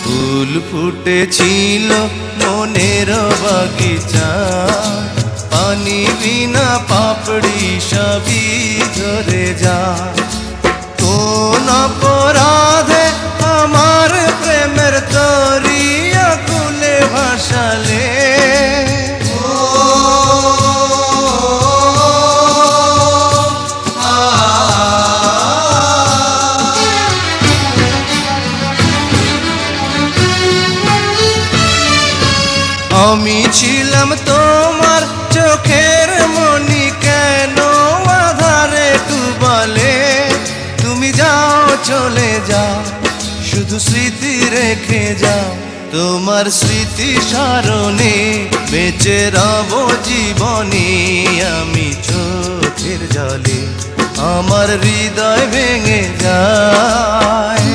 ফুল ফুটেছিল মনের বাগিচা, পানি বিনা পাপড়ি সবই ঝরে যায়। কোন অপরাধে আমার প্রেমের তরি আকুলে ভাসালে, আমি ছিলাম তোমার চোখের মনি, কেন আধারে ডুবালে? তুমি যাও চলে যাও, শুধু স্মৃতি রেখে যাও। তোমার স্মৃতি স্মরণে বেঁচে রব জীবনে। আমি চোখের জলে আমার হৃদয় ভেঙে যায়।